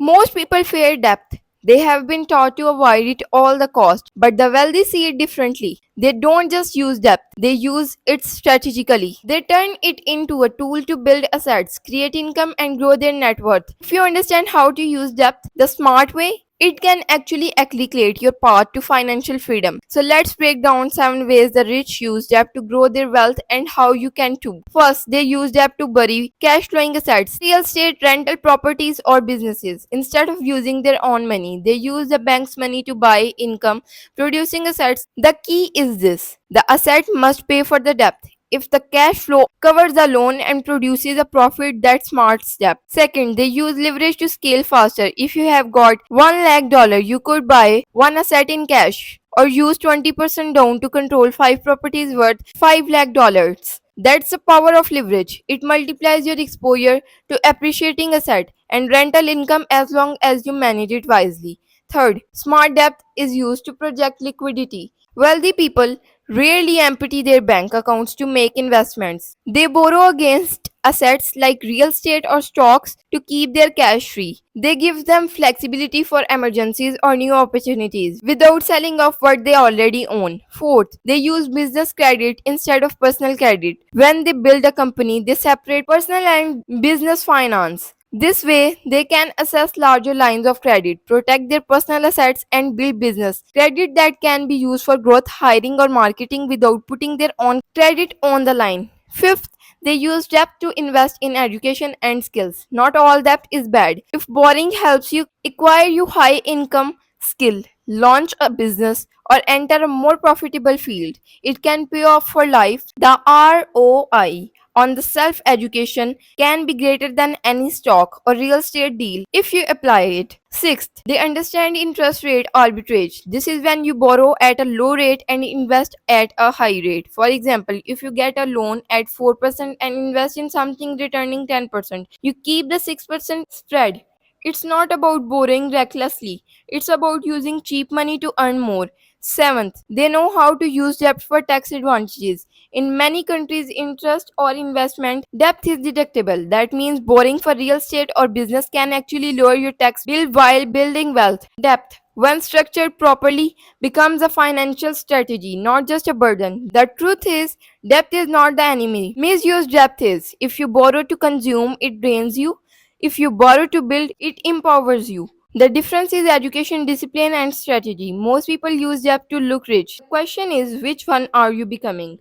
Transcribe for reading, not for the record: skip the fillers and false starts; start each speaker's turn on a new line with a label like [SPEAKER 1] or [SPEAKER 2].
[SPEAKER 1] Most people fear debt. They have been taught to avoid it all the cost, but the wealthy see it differently. They don't just use debt, they use it strategically. They turn it into a tool to build assets, create income, and grow their net worth. If you understand how to use debt the smart way, it can actually accelerate your path to financial freedom. So let's break down 7 ways the rich use debt to grow their wealth and how you can too. First, they use debt to bury cash flowing assets, real estate, rental properties, or businesses. Instead of using their own money, they use the bank's money to buy income producing assets. The key is this: the asset must pay for the debt. If the cash flow covers the loan and produces a profit, that's smart step. Second, they use leverage to scale faster. If you have got $1 lakh, you could buy one asset in cash or use 20% down to control 5 properties worth $5 lakh. That's the power of leverage. It multiplies your exposure to appreciating asset and rental income as long as you manage it wisely. Third, smart debt is used to project liquidity. Wealthy people rarely empty their bank accounts to make investments. They borrow against assets like real estate or stocks to keep their cash free. They give them flexibility for emergencies or new opportunities without selling off what they already own. Fourth, they use business credit instead of personal credit. When they build a company, they separate personal and business finance. This way, they can access larger lines of credit, protect their personal assets, and build business credit that can be used for growth, hiring, or marketing without putting their own credit on the line. Fifth, they use debt to invest in education and skills. Not all debt is bad. If borrowing helps you acquire you high income skill, launch a business, or enter a more profitable field, it can pay off for life. The ROI on the self education can be greater than any stock or real estate deal if you apply it. Sixth, they understand interest rate arbitrage. This is when you borrow at a low rate and invest at a high rate. For example, if you get a loan at 4% and invest in something returning 10%, you keep the 6% spread. It's not about borrowing recklessly, it's about using cheap money to earn more. Seventh, they know how to use debt for tax advantages. In many countries, interest or investment debt is deductible. That means borrowing for real estate or business can actually lower your tax bill while building wealth. Debt, when structured properly, becomes a financial strategy, not just a burden. The truth is, debt is not the enemy. Misused debt is. If you borrow to consume, it drains you. If you borrow to build, it empowers you. The difference is education, discipline, and strategy. Most people use debt to look rich. The question is, which one are you becoming?